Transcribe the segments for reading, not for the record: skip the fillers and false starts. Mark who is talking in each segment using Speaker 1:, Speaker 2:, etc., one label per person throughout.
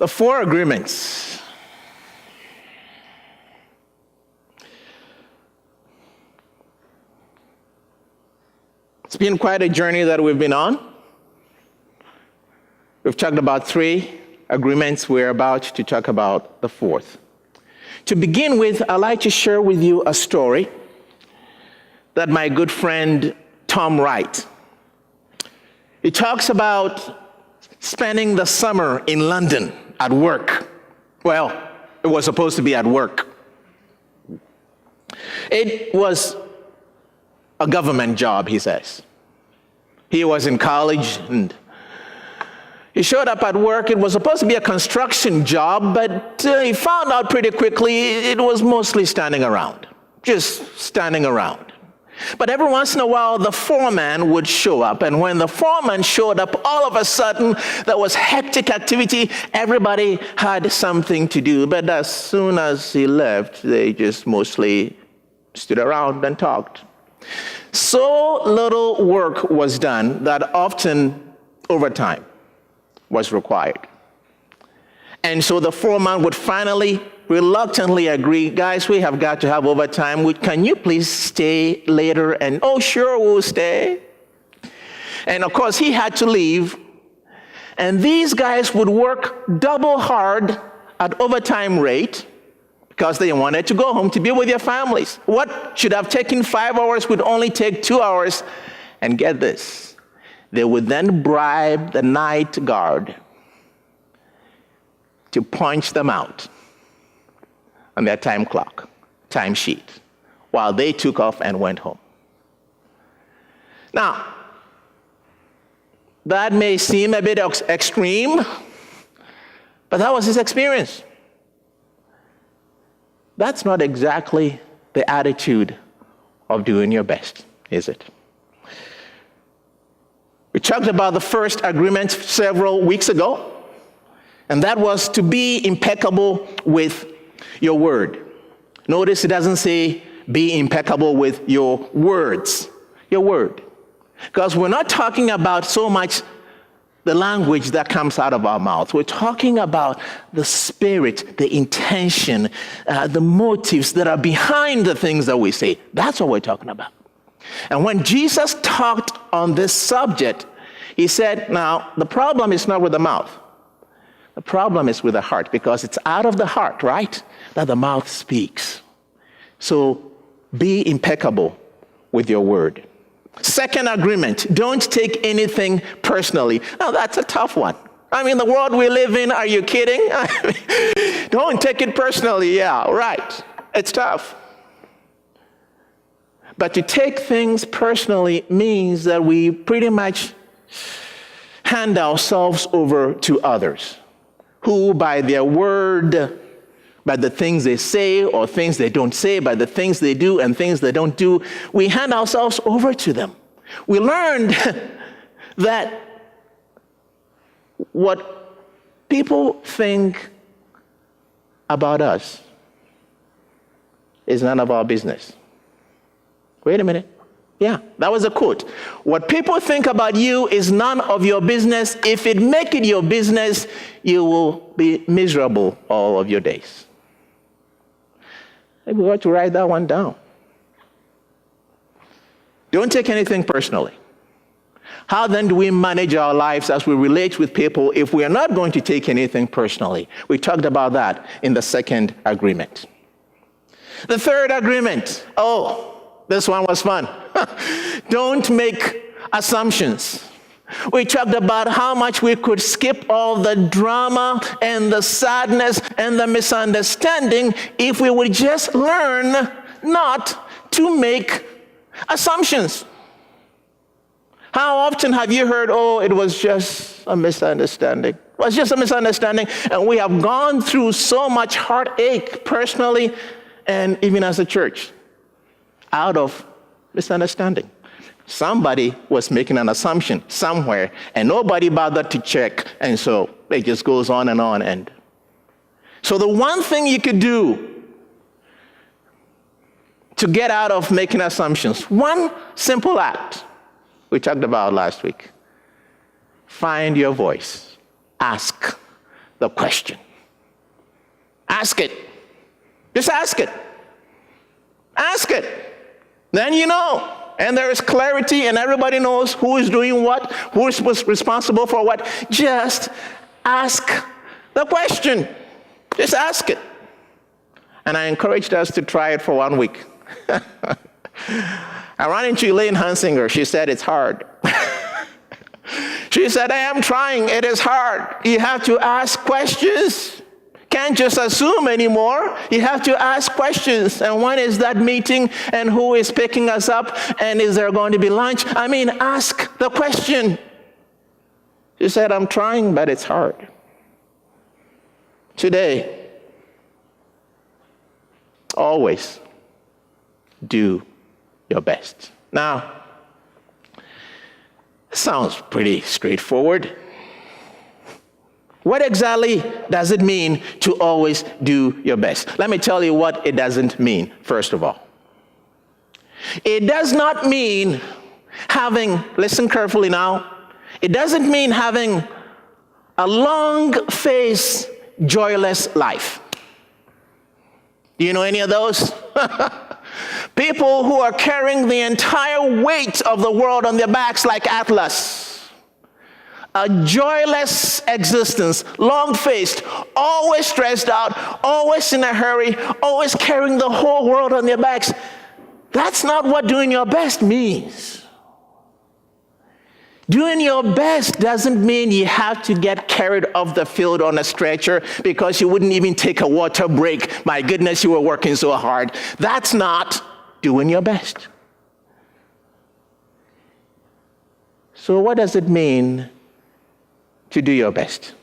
Speaker 1: The 4 agreements. It's been quite a journey that we've been on. We've talked about 3 agreements. We're about to talk about the 4th. To begin with, I'd like to share with you a story that my good friend Tom Wright. He talks about spending the summer in London at work. Well, it was supposed to be at work. It was a government job, he says. He was in college and he showed up at work. It was supposed to be a construction job, but he found out pretty quickly it was mostly standing around, just standing around. But every once in a while, the foreman would show up. And when the foreman showed up, all of a sudden, there was hectic activity. Everybody had something to do. But as soon as he left, they just mostly stood around and talked. So little work was done that often overtime was required. And so the foreman would finally reluctantly agree, guys, we have got to have overtime. Can you please stay later? And oh, sure, we'll stay. And of course, he had to leave. And these guys would work double hard at overtime rate because they wanted to go home to be with their families. What should have taken 5 hours would only take 2 hours. And get this, they would then bribe the night guard to punch them out on their time clock, time sheet, while they took off and went home. Now, that may seem a bit extreme, but that was his experience. That's not exactly the attitude of doing your best, is it? We talked about the first agreement several weeks ago, and that was to be impeccable with your word. Notice it doesn't say be impeccable with your words, your word. Because we're not talking about so much the language that comes out of our mouth. We're talking about the spirit, the intention, the motives that are behind the things that we say. That's what we're talking about. And when Jesus talked on this subject, he said, now, the problem is not with the mouth. The problem is with the heart, because it's out of the heart, right, that the mouth speaks. So be impeccable with your word. Second agreement, don't take anything personally. Now, that's a tough one. I mean, the world we live in, are you kidding? Don't take it personally. Yeah, right. It's tough. But to take things personally means that we pretty much hand ourselves over to others, who by their word, by the things they say or things they don't say, by the things they do and things they don't do, we hand ourselves over to them. We learned that what people think about us is none of our business. Wait a minute. Yeah, that was a quote. What people think about you is none of your business. If it make it your business, you will be miserable all of your days. Maybe we ought to write that one down. Don't take anything personally. How then do we manage our lives as we relate with people if we are not going to take anything personally? We talked about that in the second agreement. The third agreement, this one was fun. Don't make assumptions. We talked about how much we could skip all the drama and the sadness and the misunderstanding if we would just learn not to make assumptions. How often have you heard, it was just a misunderstanding? It was just a misunderstanding. And we have gone through so much heartache personally and even as a church out of misunderstanding. Somebody was making an assumption somewhere, and nobody bothered to check, and so it just goes on. And so the one thing you could do to get out of making assumptions, one simple act we talked about last week: find your voice. Ask the question. Ask it. Just ask it. Ask it. Then you know. And there is clarity, and everybody knows who is doing what, who is responsible for what. Just ask the question. Just ask it. And I encouraged us to try it for 1 week. I ran into Elaine Hansinger. She said it's hard. She said, I am trying. It is hard. You have to ask questions. Can't just assume anymore. You have to ask questions. And when is that meeting? And who is picking us up? And is there going to be lunch? I mean, ask the question. She said, I'm trying, but it's hard. Today, always do your best. Now, sounds pretty straightforward. What exactly does it mean to always do your best? Let me tell you what it doesn't mean, first of all. It does not mean having, listen carefully now, it doesn't mean having a long-faced, joyless life. Do you know any of those? People who are carrying the entire weight of the world on their backs like Atlas. A joyless existence, long-faced, always stressed out, always in a hurry, always carrying the whole world on their backs. That's not what doing your best means. Doing your best doesn't mean you have to get carried off the field on a stretcher because you wouldn't even take a water break. My goodness, you were working so hard. That's not doing your best. So what does it mean to do your best?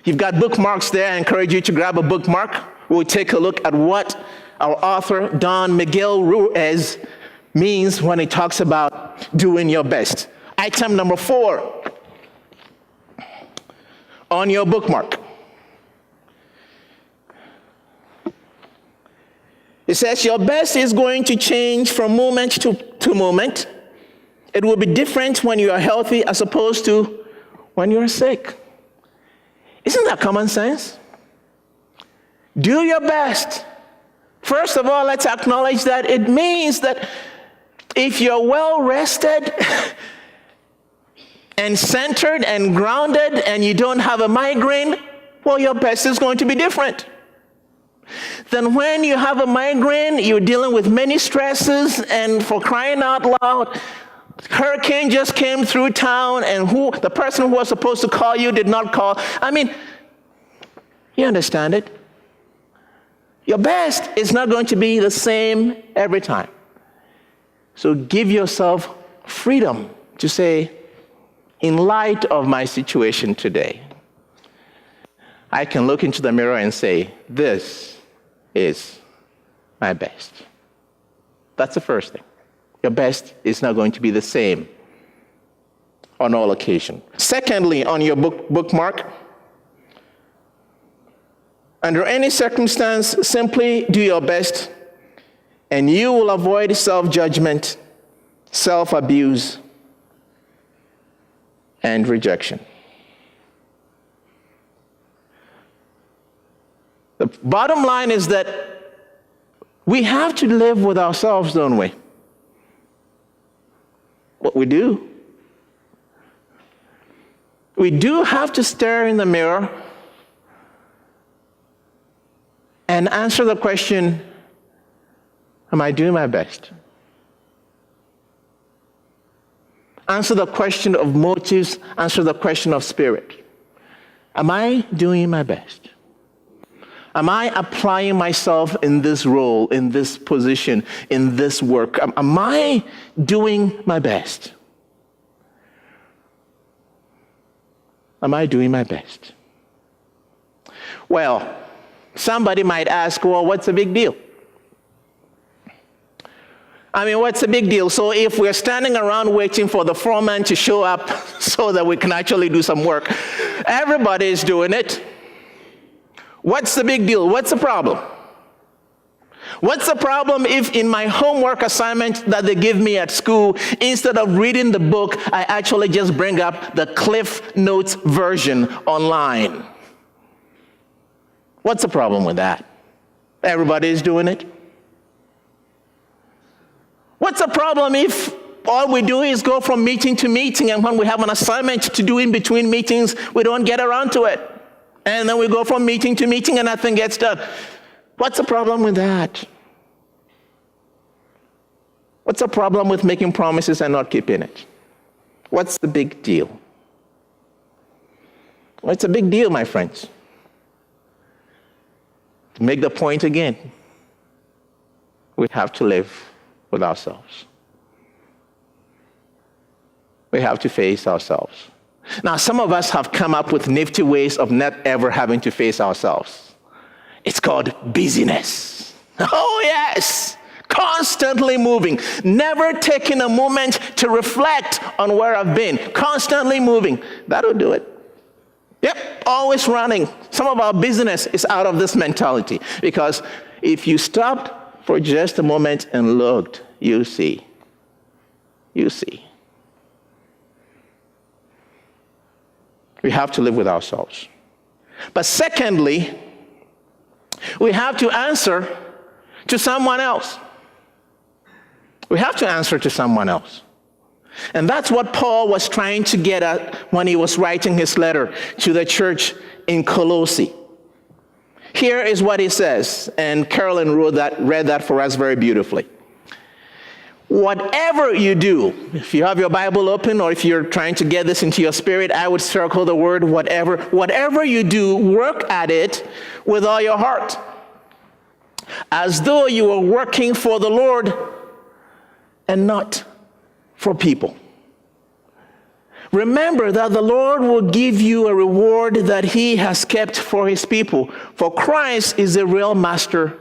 Speaker 1: You've got bookmarks there. I encourage you to grab a bookmark. We'll take a look at what our author, Don Miguel Ruiz, means when he talks about doing your best. Item number 4 on your bookmark. It says your best is going to change from moment to moment. It will be different when you are healthy as opposed to when you're sick. Isn't that common sense? Do your best. First of all, let's acknowledge that it means that if you're well rested and centered and grounded and you don't have a migraine, well, your best is going to be different. Then when you have a migraine, you're dealing with many stresses, and for crying out loud, hurricane just came through town, and the person who was supposed to call you did not call. I mean, you understand it. Your best is not going to be the same every time. So give yourself freedom to say, in light of my situation today, I can look into the mirror and say, this is my best. That's the first thing. Your best is not going to be the same on all occasions. Secondly, on your bookmark, under any circumstance, simply do your best, and you will avoid self-judgment, self-abuse, and rejection. The bottom line is that we have to live with ourselves, don't we? What we do. We do have to stare in the mirror and answer the question, am I doing my best? Answer the question of motives, answer the question of spirit. Am I doing my best? Am I applying myself in this role, in this position, in this work? Am I doing my best? Am I doing my best? Well, somebody might ask, well, what's the big deal? I mean, what's the big deal? So if we're standing around waiting for the foreman to show up so that we can actually do some work, everybody is doing it. What's the big deal? What's the problem? What's the problem if in my homework assignment that they give me at school, instead of reading the book, I actually just bring up the Cliff Notes version online? What's the problem with that? Everybody's doing it. What's the problem if all we do is go from meeting to meeting, and when we have an assignment to do in between meetings, we don't get around to it? And then we go from meeting to meeting and nothing gets done. What's the problem with that? What's the problem with making promises and not keeping it? What's the big deal? Well, it's a big deal, my friends. To make the point again, we have to live with ourselves. We have to face ourselves. Now, some of us have come up with nifty ways of not ever having to face ourselves. It's called busyness. Oh, yes. Constantly moving, never taking a moment to reflect on where I've been, constantly moving. That'll do it. Yep, always running. Some of our business is out of this mentality, because if you stopped for just a moment and looked, you see. We have to live with ourselves. But secondly, we have to answer to someone else. We have to answer to someone else. And that's what Paul was trying to get at when he was writing his letter to the church in Colossae. Here is what he says, and Carolyn read that for us very beautifully. Whatever you do, if you have your Bible open or if you're trying to get this into your spirit, I would circle the word whatever. Whatever you do, work at it with all your heart, as though you were working for the Lord and not for people. Remember that the Lord will give you a reward that he has kept for his people, for Christ is the real master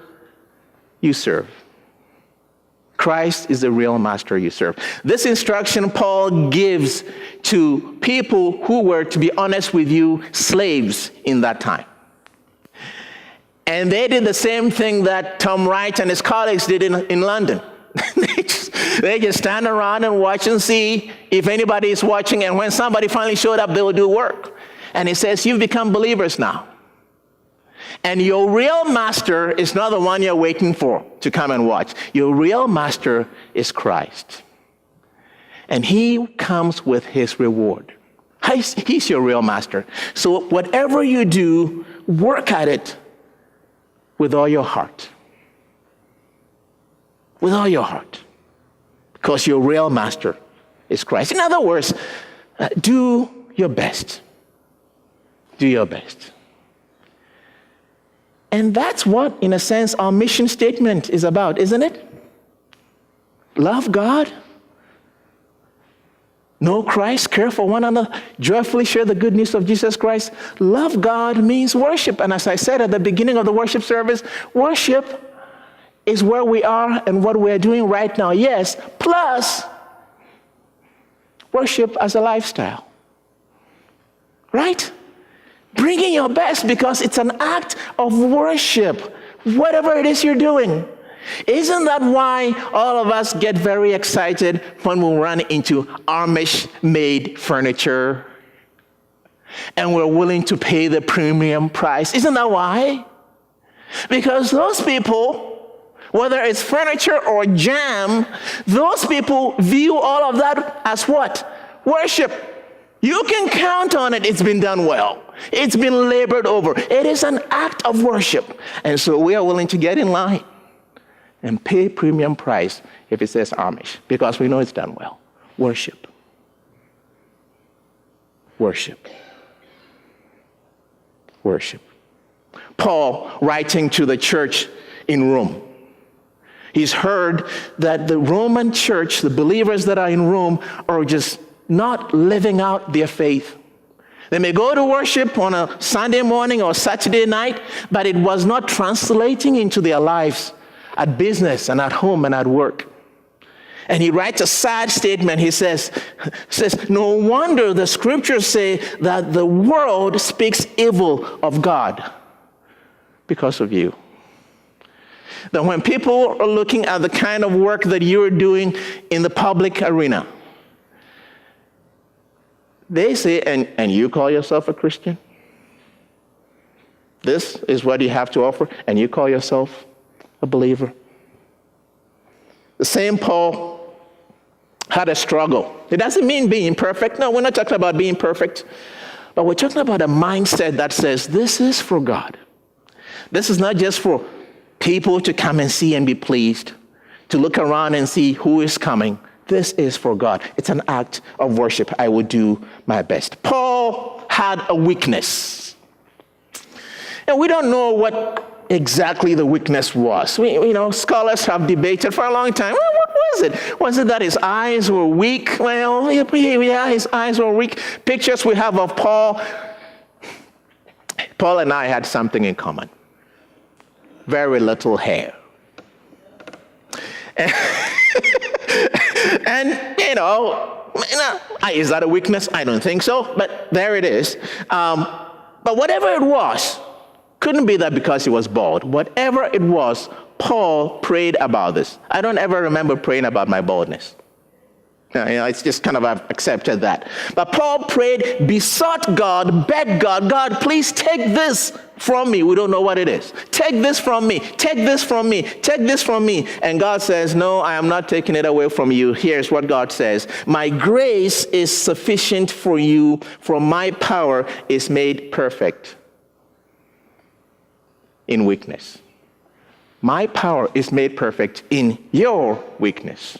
Speaker 1: you serve. Christ is the real master you serve. This instruction Paul gives to people who were, to be honest with you, slaves in that time. And they did the same thing that Tom Wright and his colleagues did in London. They just stand around and watch and see if anybody is watching, and when somebody finally showed up, they will do work. And he says, you've become believers now. And your real master is not the one you're waiting for to come and watch. Your real master is Christ. And he comes with his reward. He's your real master. So whatever you do, work at it with all your heart. With all your heart. Because your real master is Christ. In other words, do your best. Do your best. And that's what, in a sense, our mission statement is about, isn't it? Love God, know Christ, care for one another, joyfully share the good news of Jesus Christ. Love God means worship. And as I said at the beginning of the worship service, worship is where we are and what we're doing right now. Yes, plus worship as a lifestyle. Right? Bringing your best, because it's an act of worship, whatever it is you're doing. Isn't that why all of us get very excited when we run into Amish-made furniture and we're willing to pay the premium price? Isn't that why? Because those people, whether it's furniture or jam, those people view all of that as what? Worship. You can count on it. It's been done well. It's been labored over. It is an act of worship. And so we are willing to get in line and pay premium price if it says Amish, because we know it's done well. Worship. Worship. Worship. Paul, writing to the church in Rome, he's heard that the Roman church, the believers that are in Rome, are just not living out their faith. They may go to worship on a Sunday morning or Saturday night, but it was not translating into their lives at business and at home and at work. And he writes a sad statement. He says, no wonder the scriptures say that the world speaks evil of God because of you. That when people are looking at the kind of work that you're doing in the public arena, they say, and you call yourself a Christian? This is what you have to offer, and you call yourself a believer. The same Paul had a struggle. It doesn't mean being perfect. No, we're not talking about being perfect. But we're talking about a mindset that says this is for God. This is not just for people to come and see and be pleased, to look around and see who is coming. This is for God. It's an act of worship. I will do my best. Paul had a weakness. And we don't know what exactly the weakness was. Scholars have debated for a long time. Well, what was it? Was it that his eyes were weak? Well, yeah, his eyes were weak. Pictures we have of Paul. Paul and I had something in common. Very little hair. And, is that a weakness? I don't think so, but there it is. But whatever it was, couldn't be that because he was bald. Whatever it was, Paul prayed about this. I don't ever remember praying about my baldness. It's just kind of, I've accepted that. But Paul prayed, besought God, begged God, God, please take this from me. We don't know what it is. Take this from me. Take this from me. Take this from me. And God says, no, I am not taking it away from you. Here's what God says. My grace is sufficient for you, for my power is made perfect in weakness. My power is made perfect in your weakness.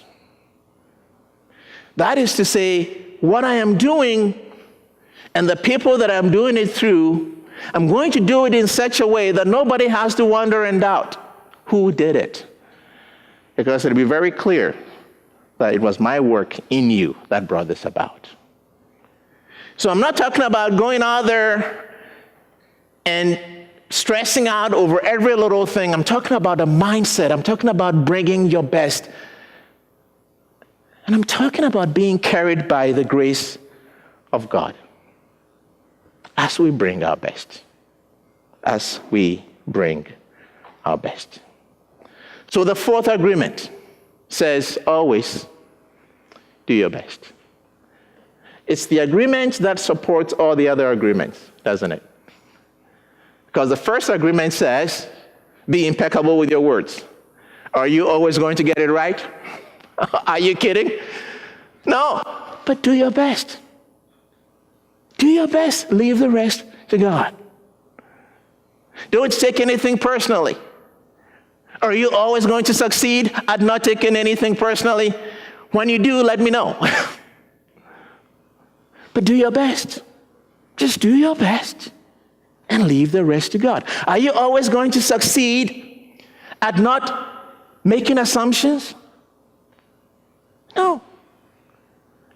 Speaker 1: That is to say, what I am doing and the people that I'm doing it through, I'm going to do it in such a way that nobody has to wonder and doubt who did it. Because it'll be very clear that it was my work in you that brought this about. So I'm not talking about going out there and stressing out over every little thing. I'm talking about a mindset. I'm talking about bringing your best. And I'm talking about being carried by the grace of God as we bring our best. As we bring our best. So the fourth agreement says, always do your best. It's the agreement that supports all the other agreements, doesn't it? Because the first agreement says, be impeccable with your words. Are you always going to get it right? Are you kidding? No, but do your best. Do your best. Leave the rest to God. Don't take anything personally. Are you always going to succeed at not taking anything personally? When you do, let me know. But do your best. Just do your best and leave the rest to God. Are you always going to succeed at not making assumptions? No.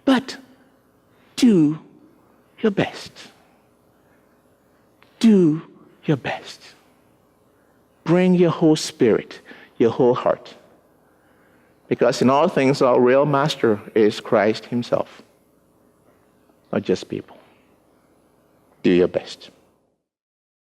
Speaker 1: But do your best. Do your best. Bring your whole spirit, your whole heart. Because in all things, our real master is Christ himself, not just people. Do your best.